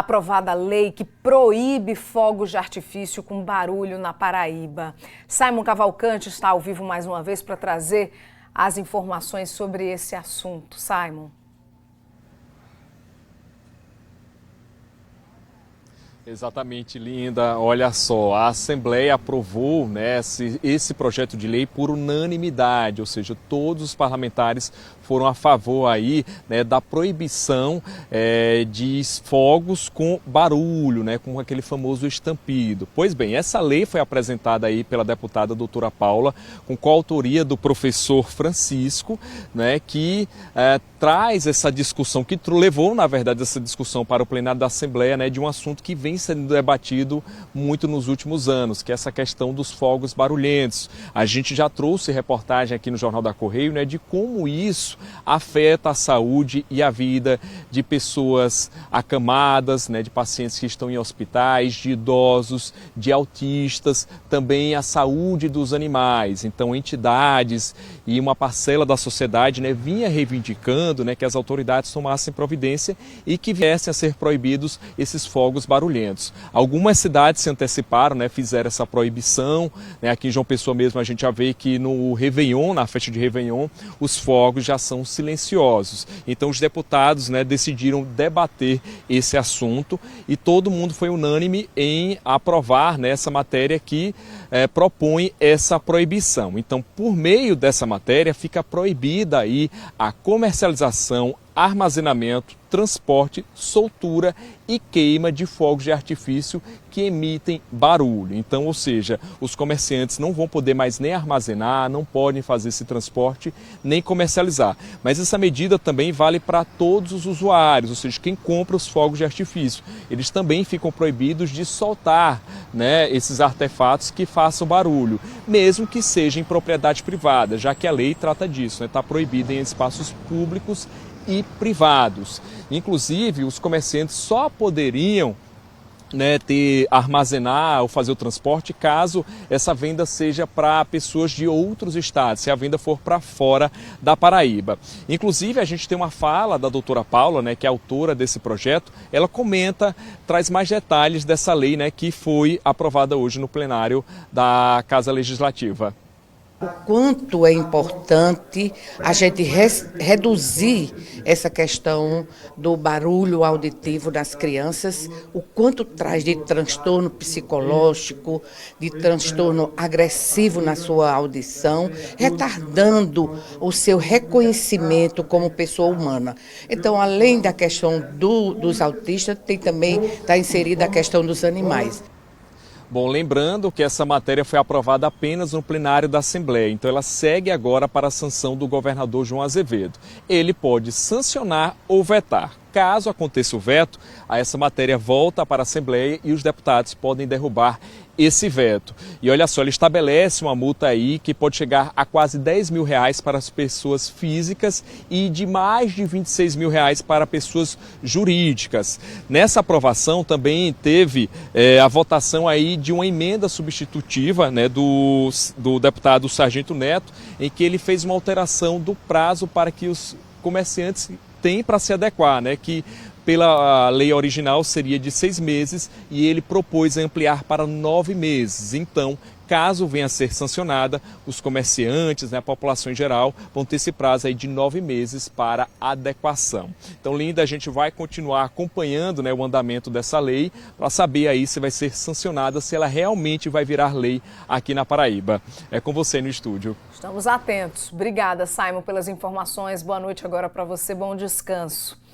aprovada a lei que proíbe fogos de artifício com barulho na Paraíba. Simon Cavalcante está ao vivo mais uma vez para trazer as informações sobre esse assunto. Simon. Exatamente, Linda. Olha só, a Assembleia aprovou, né, esse projeto de lei por unanimidade, ou seja, todos os parlamentares foram a favor aí, né, da proibição de fogos com barulho, né, com aquele famoso estampido. Pois bem, essa lei foi apresentada aí pela deputada doutora Paula, com coautoria do professor Francisco, né, que traz essa discussão, que levou, na verdade, essa discussão para o plenário da Assembleia, né, de um assunto que vem sendo debatido muito nos últimos anos, que é essa questão dos fogos barulhentos. A gente já trouxe reportagem aqui no Jornal da Correio, né, de como isso afeta a saúde e a vida de pessoas acamadas, né, de pacientes que estão em hospitais, de idosos, de autistas, também a saúde dos animais. Então, entidades e uma parcela da sociedade, né, vinha reivindicando, né, que as autoridades tomassem providência e que viessem a ser proibidos esses fogos barulhentos. Algumas cidades se anteciparam, né, fizeram essa proibição, né, aqui em João Pessoa mesmo a gente já vê que no Réveillon, na festa de Réveillon, os fogos já são silenciosos. Então os deputados, né, decidiram debater esse assunto e todo mundo foi unânime em aprovar, né, essa matéria que propõe essa proibição. Então, por meio dessa matéria, fica proibida aí a comercialização, armazenamento, transporte, soltura e queima de fogos de artifício que emitem barulho. Então, ou seja, os comerciantes não vão poder mais nem armazenar, não podem fazer esse transporte, nem comercializar. Mas essa medida também vale para todos os usuários, ou seja, quem compra os fogos de artifício. Eles também ficam proibidos de soltar, né, esses artefatos que façam barulho, mesmo que seja em propriedade privada, já que a lei trata disso, né, está proibido em espaços públicos e privados. Inclusive, os comerciantes só poderiam, né, armazenar ou fazer o transporte caso essa venda seja para pessoas de outros estados, se a venda for para fora da Paraíba. Inclusive, a gente tem uma fala da doutora Paula, né, que é autora desse projeto. Ela comenta, traz mais detalhes dessa lei, né, que foi aprovada hoje no plenário da Casa Legislativa. O quanto é importante a gente reduzir essa questão do barulho auditivo das crianças, o quanto traz de transtorno psicológico, de transtorno agressivo na sua audição, retardando o seu reconhecimento como pessoa humana. Então, além da questão dos autistas, está inserida a questão dos animais. Bom, lembrando que essa matéria foi aprovada apenas no plenário da Assembleia, então ela segue agora para a sanção do governador João Azevedo. Ele pode sancionar ou vetar. Caso aconteça o veto, essa matéria volta para a Assembleia e os deputados podem derrubar esse veto. E olha só, ele estabelece uma multa aí que pode chegar a quase R$10 mil para as pessoas físicas e de mais de R$26 mil para pessoas jurídicas. Nessa aprovação também teve a votação aí de uma emenda substitutiva, né, do deputado Sargento Neto, em que ele fez uma alteração do prazo para que os comerciantes têm para se adequar, né, que pela lei original seria de 6 meses e ele propôs ampliar para 9 meses. Então, caso venha a ser sancionada, os comerciantes, né, a população em geral, vão ter esse prazo aí de 9 meses para adequação. Então, Linda, a gente vai continuar acompanhando, né, o andamento dessa lei para saber aí se vai ser sancionada, se ela realmente vai virar lei aqui na Paraíba. É com você no estúdio. Estamos atentos. Obrigada, Simon, pelas informações. Boa noite agora para você. Bom descanso.